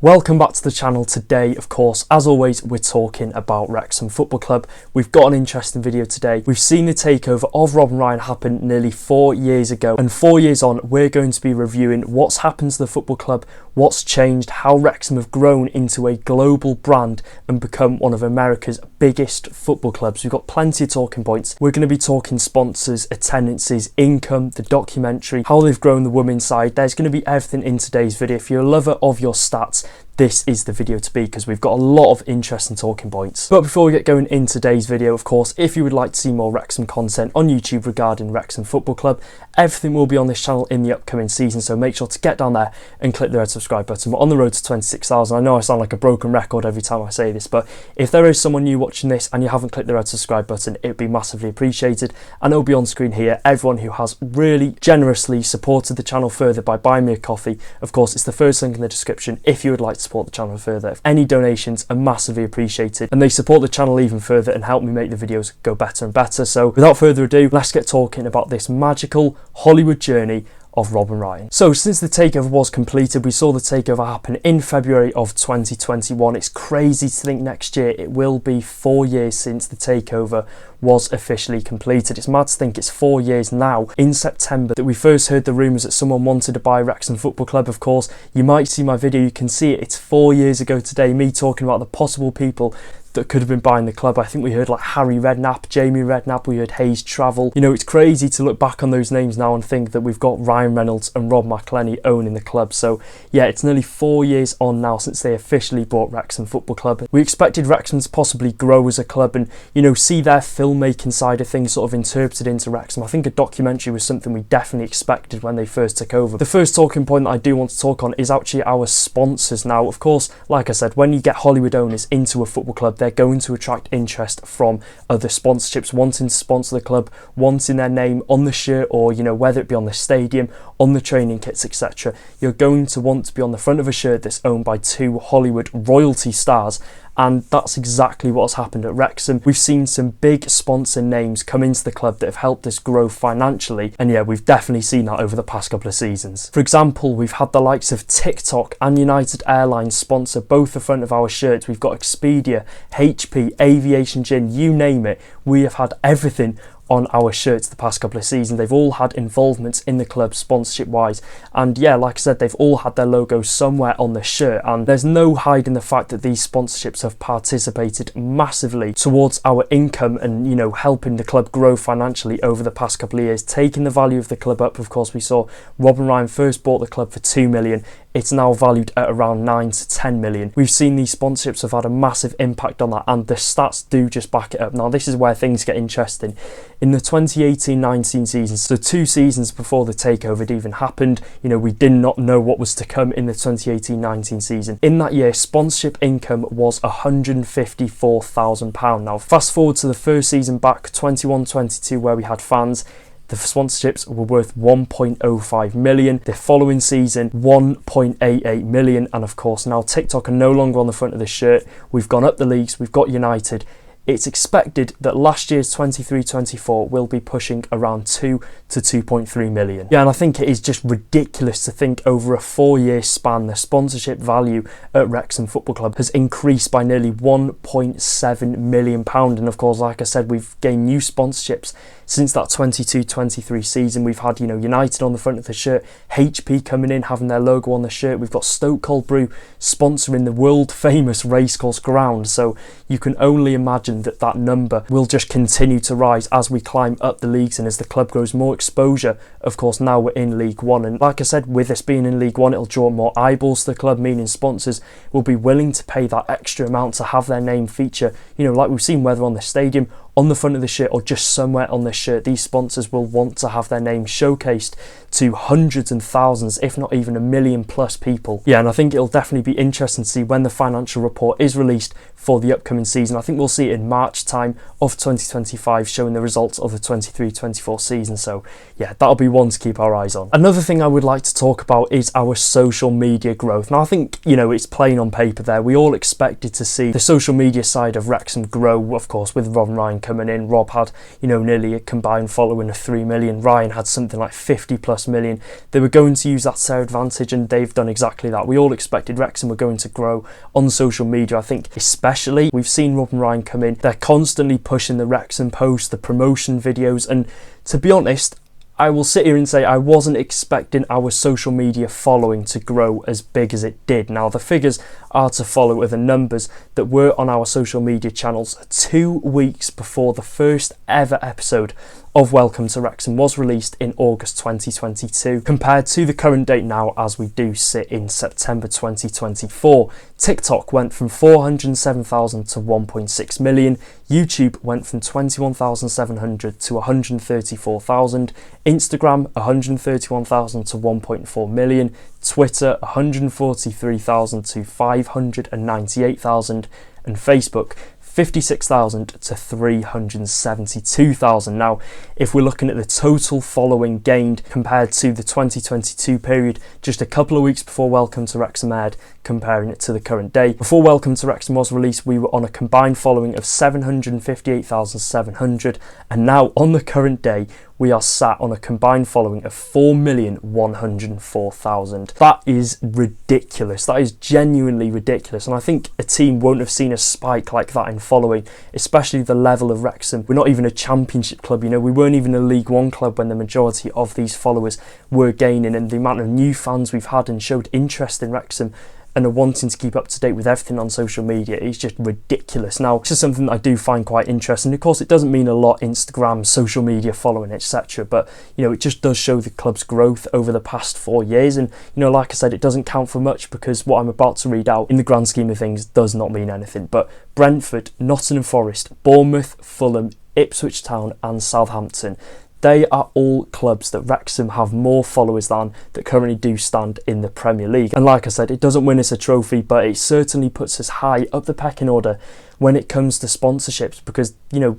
Welcome back to the channel. Today, of course, as always, we're talking about Wrexham Football Club. We've got an interesting video today. We've seen the takeover of Rob and Ryan happen nearly 4 years ago, and 4 years on, we're going to be reviewing what's happened to the football club, what's changed, how Wrexham have grown into a global brand and become one of America's biggest football clubs. We've got plenty of talking points. We're going to be talking sponsors, attendances, income, the documentary, how they've grown the women's side. There's going to be everything in today's video. If you're a lover of your stats, this is the video to be, because we've got a lot of interesting talking points. But before we get going in today's video, of course, if you would like to see more Wrexham content on YouTube regarding Wrexham Football Club, everything will be on this channel in the upcoming season, so make sure to get down there and click the red subscribe button. We're on the road to 26,000. I know I sound like a broken record every time I say this, but if there is someone new watching this and you haven't clicked the red subscribe button, it would be massively appreciated, and it'll be on screen here. Everyone who has really generously supported the channel further by buying me a coffee, of course, it's the first link in the description if you would like to support the channel further. Any donations are massively appreciated, and they support the channel even further and help me make the videos go better and better. So without further ado, let's get talking about this magical Hollywood journey of Rob and Ryan. So since the takeover was completed, we saw the takeover happen in February of 2021. It's crazy to think next year it will be 4 years since the takeover was officially completed. It's mad to think it's 4 years now in September that we first heard the rumours that someone wanted to buy Wrexham Football Club. Of course, you might see my video, you can see it. It's 4 years ago today, me talking about the possible people that could have been buying the club. I think we heard like Harry Redknapp, Jamie Redknapp, we heard Hayes Travel. You know, it's crazy to look back on those names now and think that we've got Ryan Reynolds and Rob McElhenney owning the club. So yeah, it's nearly 4 years on now since they officially bought Wrexham Football Club. We expected Wrexham to possibly grow as a club and, you know, see their filmmaking side of things sort of interpreted into Wrexham. I think a documentary was something we definitely expected when they first took over. The first talking point that I do want to talk on is actually our sponsors. Now, of course, like I said, when you get Hollywood owners into a football club, they're going to attract interest from other sponsorships wanting to sponsor the club, wanting their name on the shirt, or, you know, whether it be on the stadium, on the training kits, etc. You're going to want to be on the front of a shirt that's owned by two Hollywood royalty stars. And that's exactly what has happened at Wrexham. We've seen some big sponsor names come into the club that have helped us grow financially. And yeah, we've definitely seen that over the past couple of seasons. For example, we've had the likes of TikTok and United Airlines sponsor both the front of our shirts. We've got Expedia, HP, Aviation Gin, you name it. We have had everything on our shirts the past couple of seasons. They've all had involvements in the club sponsorship wise, and yeah, like I said, they've all had their logo somewhere on the shirt, and there's no hiding the fact that these sponsorships have participated massively towards our income and, you know, helping the club grow financially over the past couple of years, taking the value of the club up. Of course, we saw Rob and Ryan first bought the club for 2 million. It's now valued at around 9 to 10 million. We've seen these sponsorships have had a massive impact on that, and the stats do just back it up. Now, this is where things get interesting. In the 2018-19 season, so 2 seasons before the takeover had even happened, you know, we did not know what was to come in the 2018-19 season. In that year, sponsorship income was £154,000. Now, fast forward to the first season back, 21-22, where we had fans. The sponsorships were worth 1.05 million. The following season, 1.88 million. And of course, now TikTok are no longer on the front of the shirt. We've gone up the leagues. We've got United. It's expected that last year's 23-24 will be pushing around 2 to 2.3 million. Yeah, and I think it is just ridiculous to think over a 4-year span, the sponsorship value at Wrexham Football Club has increased by nearly £1.7 million. And of course, like I said, we've gained new sponsorships since that 22-23 season. We've had, you know, United on the front of the shirt, HP coming in, having their logo on the shirt. We've got Stoke Cold Brew sponsoring the world famous racecourse ground. So you can only imagine that that number will just continue to rise as we climb up the leagues and as the club grows more exposure. Of course, now we're in League One, and like I said, with us being in League One, it'll draw more eyeballs to the club, meaning sponsors will be willing to pay that extra amount to have their name feature, you know, like we've seen, whether on the stadium, on the front of the shirt, or just somewhere on the shirt. These sponsors will want to have their name showcased to hundreds and thousands, if not even 1 million plus people. Yeah, and I think it'll definitely be interesting to see when the financial report is released for the upcoming season. I think we'll see it in March time of 2025, showing the results of the 23-24 season. So yeah, that'll be one to keep our eyes on. Another thing I would like to talk about is our social media growth. Now, I think, you know, it's plain on paper there. We all expected to see the social media side of Wrexham grow, of course, with Rob and Ryan coming in. Rob had, nearly a combined following of 3 million. Ryan had something like 50 plus million. They were going to use that to their advantage, and they've done exactly that. We all expected Wrexham were going to grow on social media. I think especially we've seen Rob and Ryan come in. They're constantly pushing the Wrexham posts, the promotion videos, and to be honest, I will sit here and say I wasn't expecting our social media following to grow as big as it did. Now, the figures are to follow are the numbers that were on our social media channels 2 weeks before the first ever episode of Welcome to Wrexham was released in August 2022, compared to the current date now as we do sit in September 2024. TikTok went from 407,000 to 1.6 million, YouTube went from 21,700 to 134,000, Instagram 131,000 to 1.4 million, Twitter 143,000 to 598,000, and Facebook 56,000 to 372,000. Now, if we're looking at the total following gained compared to the 2022 period, just a couple of weeks before Welcome to Wrexham aired, comparing it to the current day. Before Welcome to Wrexham was released, we were on a combined following of 758,700, and now on the current day, we are sat on a combined following of 4,104,000. That is ridiculous. That is genuinely ridiculous. And I think a team won't have seen a spike like that in following, especially the level of Wrexham. We're not even a championship club, we weren't even a League One club when the majority of these followers were gaining, and the amount of new fans we've had and showed interest in Wrexham and are wanting to keep up to date with everything on social media is just ridiculous. Now, this is something that I do find quite interesting. Of course, it doesn't mean a lot, Instagram, social media following, etc. But, it just does show the club's growth over the past 4 years. And, like I said, it doesn't count for much because what I'm about to read out in the grand scheme of things does not mean anything. But Brentford, Nottingham Forest, Bournemouth, Fulham, Ipswich Town and Southampton, they are all clubs that Wrexham have more followers than that currently do stand in the Premier League. And like I said, it doesn't win us a trophy, but it certainly puts us high up the pecking order when it comes to sponsorships, because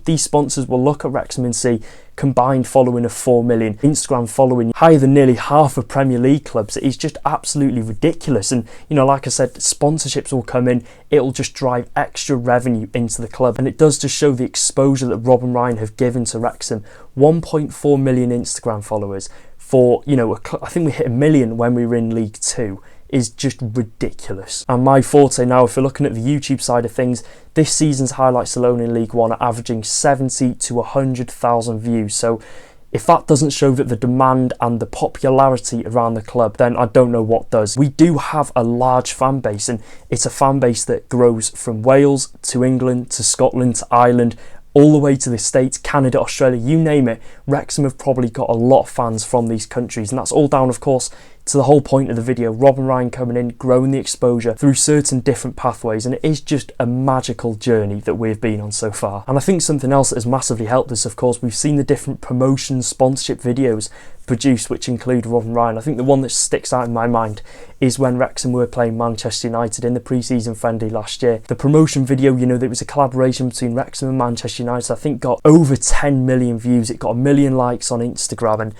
these sponsors will look at Wrexham and see combined following of 4 million, Instagram following higher than nearly half of Premier League clubs. It's just absolutely ridiculous. And like I said, sponsorships will come in, it'll just drive extra revenue into the club, and it does just show the exposure that Rob and Ryan have given to Wrexham. 1.4 million Instagram followers for I think we hit 1 million when we were in League 2 is just ridiculous. And my forte now, if you're looking at the YouTube side of things, this season's highlights alone in League 1 are averaging 70 to 100,000 views. So if that doesn't show that the demand and the popularity around the club, then I don't know what does. We do have a large fan base, and it's a fan base that grows from Wales to England to Scotland to Ireland, all the way to the States, Canada, Australia, you name it. Wrexham have probably got a lot of fans from these countries, and that's all down, of course, to the whole point of the video. Rob and Ryan coming in, growing the exposure through certain different pathways, and it is just a magical journey that we've been on so far. And I think something else that has massively helped us, of course, we've seen the different promotion sponsorship videos produced, which include Rob and Ryan. I think the one that sticks out in my mind is when Wrexham were playing Manchester United in the pre-season friendly last year. The promotion video, there was a collaboration between Wrexham and Manchester United, I think got over 10 million views. It got 1 million likes on Instagram, and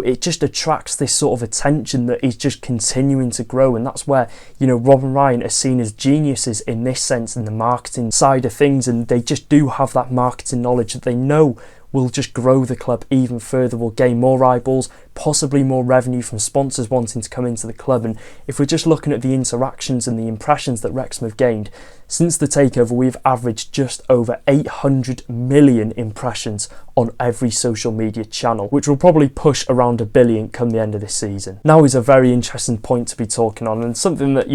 it just attracts this sort of attention that is just continuing to grow. And that's where Rob and Ryan are seen as geniuses in this sense, in the marketing side of things, and they just do have that marketing knowledge that they know will just grow the club even further, will gain more eyeballs, possibly more revenue from sponsors wanting to come into the club. And if we're just looking at the interactions and the impressions that Wrexham have gained, since the takeover we've averaged just over 800 million impressions on every social media channel, which will probably push around 1 billion come the end of this season. Now is a very interesting point to be talking on, and something that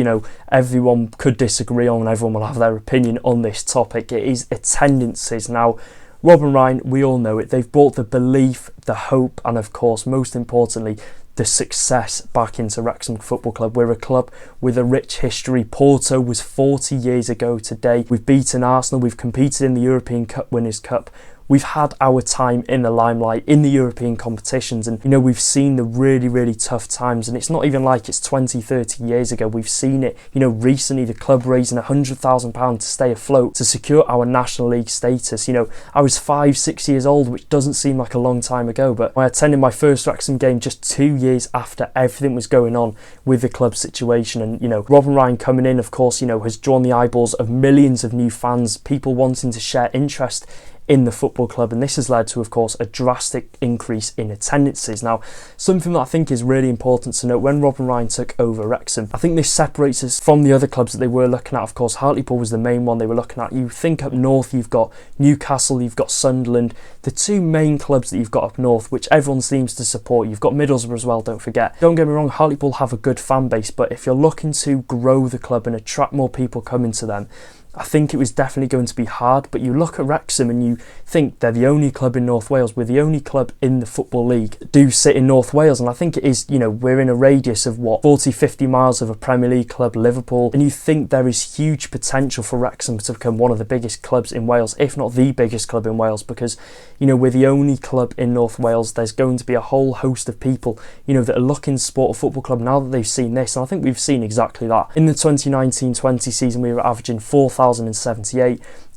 everyone could disagree on and everyone will have their opinion on this topic. It is attendances. Now, Rob and Ryan, we all know it, they've brought the belief, the hope, and of course, most importantly, the success back into Wrexham Football Club. We're a club with a rich history. Porto was 40 years ago today. We've beaten Arsenal, we've competed in the European Cup Winners' Cup. We've had our time in the limelight in the European competitions, and we've seen the really, really tough times, and it's not even like it's 20, 30 years ago. We've seen it, recently the club raising £100,000 to stay afloat, to secure our National League status. I was 5, 6 years old, which doesn't seem like a long time ago, but I attended my first Wrexham game just 2 years after everything was going on with the club situation. And, Rob and Ryan coming in, of course, has drawn the eyeballs of millions of new fans, people wanting to share interest in the football club, and this has led to, of course, a drastic increase in attendances. Now, something that I think is really important to note, when Rob and Ryan took over Wrexham, I think this separates us from the other clubs that they were looking at. Of course, Hartlepool was the main one they were looking at. You think up north, you've got Newcastle, you've got Sunderland, the two main clubs that you've got up north, which everyone seems to support. You've got Middlesbrough as well, don't forget. Don't get me wrong, Hartlepool have a good fan base, but if you're looking to grow the club and attract more people coming to them, I think it was definitely going to be hard. But you look at Wrexham and you think they're the only club in North Wales. We're the only club in the Football League that do sit in North Wales, and I think it is, you know, we're in a radius of what, 40-50 miles of a Premier League club, Liverpool, and you think there is huge potential for Wrexham to become one of the biggest clubs in Wales, if not the biggest club in Wales, because, you know, we're the only club in North Wales. There's going to be a whole host of people, you know, that are looking to support a football club now that they've seen this, and I think we've seen exactly that. In the 2019-20 season, we were averaging 4,078,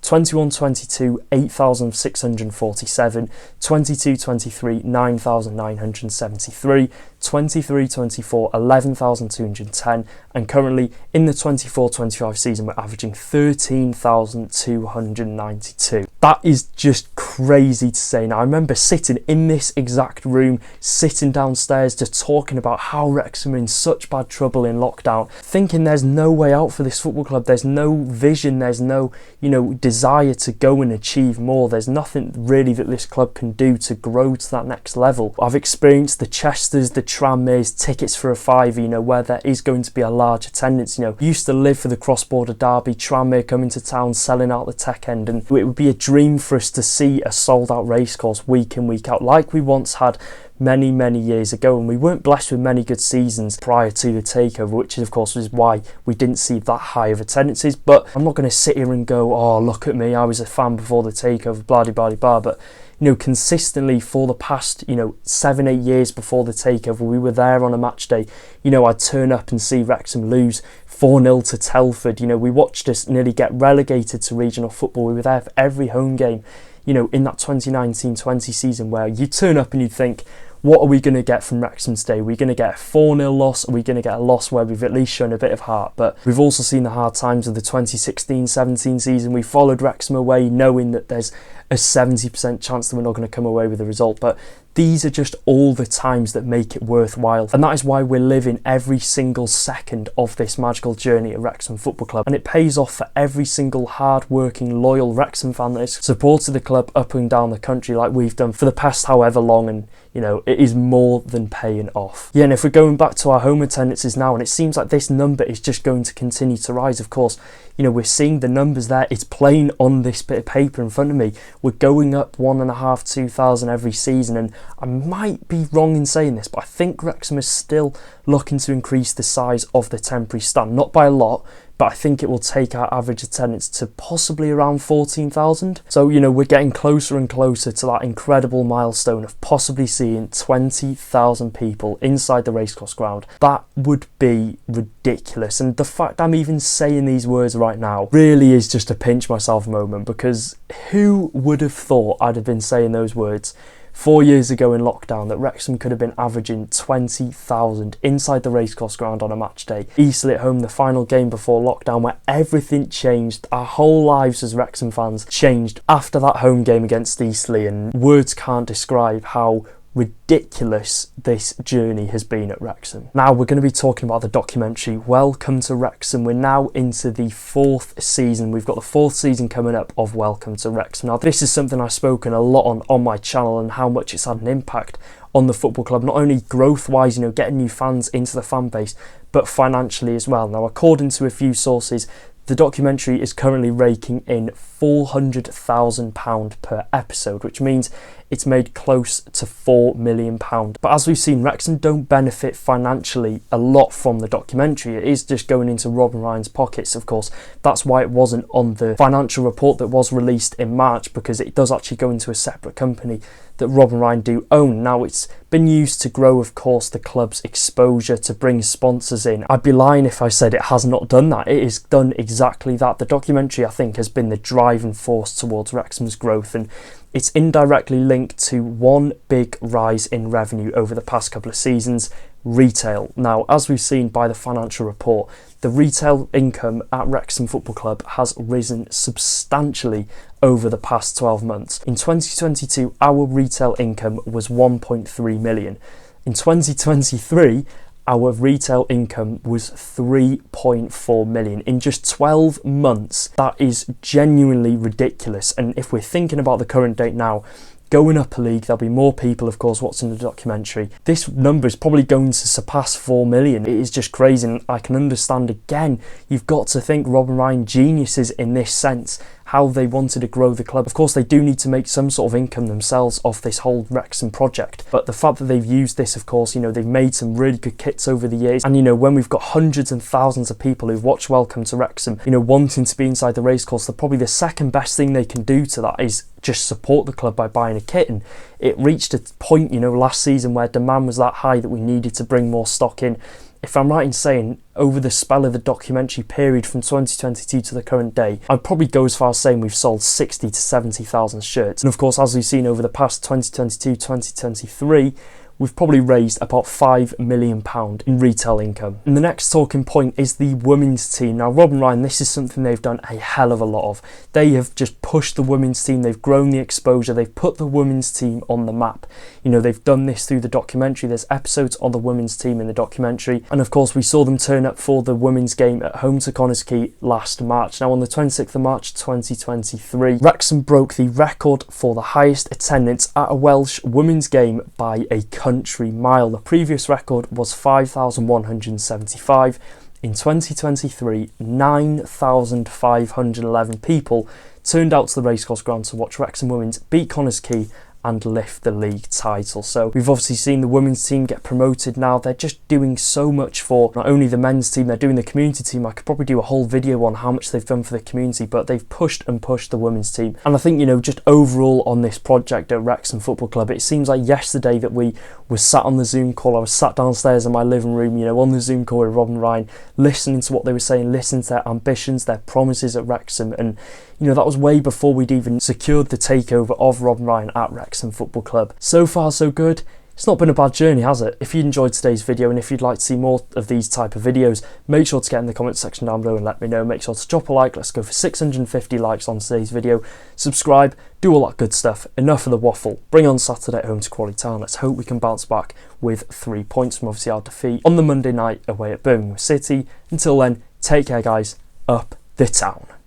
21-22, 8,647, 22-23, 9,973, 23-24, 11,210, and currently in the 24-25 season we're averaging 13,292. That is just crazy to say. Now, I remember sitting in this exact room, sitting downstairs, just talking about how Wrexham are in such bad trouble in lockdown, thinking there's no way out for this football club, there's no vision, there's no, you know, desire to go and achieve more, there's nothing really that this club can do to grow to that next level. I've experienced the Chesters, the Tranmeres, tickets for a fiver, you know, where there is going to be a large attendance. You know, used to live for the cross-border derby, Tranmere coming to town, selling out the Tech End, and it would be a dream for us to see a sold-out racecourse week in, week out, like we once had many years ago. And we weren't blessed with many good seasons prior to the takeover, which of course was why we didn't see that high of attendances. But I'm not going to sit here and go, oh, look at me, I was a fan before the takeover, blah blah blah. But, you know, consistently for the past, you know, 7-8 years before the takeover, we were there on a match day. You know, I'd turn up and see Wrexham lose 4-0 to Telford. You know, we watched us nearly get relegated to regional football. We were there for every home game, you know, in that 2019-20 season, where you turn up and you'd think, what are we going to get from Wrexham today? Are we going to get a 4-0 loss? Are we going to get a loss where we've at least shown a bit of heart? But we've also seen the hard times of the 2016-17 season. We followed Wrexham away knowing that there's a 70% chance that we're not going to come away with a result. But these are just all the times that make it worthwhile. And that is why we're living every single second of this magical journey at Wrexham Football Club. And it pays off for every single hard-working, loyal Wrexham fan that has supported the club up and down the country like we've done for the past however long. And, you know, it is more than paying off. Yeah, and if we're going back to our home attendances now, and it seems like this number is just going to continue to rise, of course, you know, we're seeing the numbers there. It's plain on this bit of paper in front of me. We're going up 1,500-2,000 every season, and I might be wrong in saying this, but I think Wrexham is still looking to increase the size of the temporary stand. Not by a lot, but I think it will take our average attendance to possibly around 14,000. So, you know, we're getting closer and closer to that incredible milestone of possibly seeing 20,000 people inside the racecourse ground. That would be ridiculous. And the fact I'm even saying these words right now really is just a pinch myself moment, because who would have thought I'd have been saying those words 4 years ago in lockdown, that Wrexham could have been averaging 20,000 inside the racecourse ground on a match day. Eastleigh at home, the final game before lockdown, where everything changed. Our whole lives as Wrexham fans changed after that home game against Eastleigh, and words can't describe how ridiculous this journey has been at Wrexham. Now we're going to be talking about the documentary Welcome to Wrexham. We're now into the 4th season. We've got the 4th season coming up of Welcome to Wrexham. Now this is something I've spoken a lot on my channel, and how much it's had an impact on the football club, not only growth wise, you know, getting new fans into the fan base, but financially as well. Now, according to a few sources, the documentary is currently raking in £400,000 per episode, which means it's made close to £4 million. But as we've seen, Wrexham don't benefit financially a lot from the documentary. It is just going into Rob and Ryan's pockets, of course. That's why it wasn't on the financial report that was released in March, because it does actually go into a separate company that Rob and Ryan do own. Now, it's been used to grow, of course, the club's exposure, to bring sponsors in. I'd be lying if I said it has not done that. It has done exactly that. The documentary, I think, has been the driving force towards Wrexham's growth, and it's indirectly linked to one big rise in revenue over the past couple of seasons: retail. Now, as we've seen by the financial report, the retail income at Wrexham Football Club has risen substantially over the past 12 months. In 2022, our retail income was 1.3 million. In 2023, our retail income was 3.4 million. In just 12 months, that is genuinely ridiculous. And if we're thinking about the current date now, going up a league, there'll be more people, of course, watching the documentary. This number is probably going to surpass 4 million. It is just crazy, and I can understand, again, you've got to think Rob and Ryan geniuses in this sense, how they wanted to grow the club. Of course, they do need to make some sort of income themselves off this whole Wrexham project, but the fact that they've used this, of course, you know, they've made some really good kits over the years, and you know, when we've got hundreds and thousands of people who've watched Welcome to Wrexham, you know, wanting to be inside the racecourse, probably the second best thing they can do to that is just support the club by buying a kit. And it reached a point, you know, last season where demand was that high that we needed to bring more stock in. If I'm right in saying, over the spell of the documentary period from 2022 to the current day, I'd probably go as far as saying we've sold 60 to 70,000 shirts. And of course, as we've seen over the past 2022, 2023, we've probably raised about £5 million in retail income. And the next talking point is the women's team. Now, Rob and Ryan, this is something they've done a hell of a lot of. They have just pushed the women's team, they've grown the exposure, they've put the women's team on the map. You know, they've done this through the documentary. There's episodes on the women's team in the documentary. And of course, we saw them turn up for the women's game at home to Connah's Quay last March. Now, on the 26th of March 2023, Wrexham broke the record for the highest attendance at a Welsh women's game by a country mile. The previous record was 5,175. In 2023, 9,511 people turned out to the racecourse ground to watch Wrexham Women's beat Connah's Quay and lift the league title. So we've obviously seen the women's team get promoted now. They're just doing so much for not only the men's team, they're doing the community team. I could probably do a whole video on how much they've done for the community, but they've pushed and pushed the women's team. And I think, you know, just overall on this project at Wrexham Football Club, it seems like yesterday that we were sat on the Zoom call. I was sat downstairs in my living room, you know, on the Zoom call with Rob and Ryan, listening to what they were saying, listening to their ambitions, their promises at Wrexham. And you know, that was way before we'd even secured the takeover of Rob and Ryan at Wrexham Football Club. So far, so good. It's not been a bad journey, has it? If you enjoyed today's video and if you'd like to see more of these type of videos, make sure to get in the comment section down below and let me know. Make sure to drop a like. Let's go for 650 likes on today's video. Subscribe, do all that good stuff. Enough of the waffle. Bring on Saturday at home to Crawley Town. Let's hope we can bounce back with 3 points from obviously our defeat on the Monday night away at Birmingham City. Until then, take care guys. Up the town.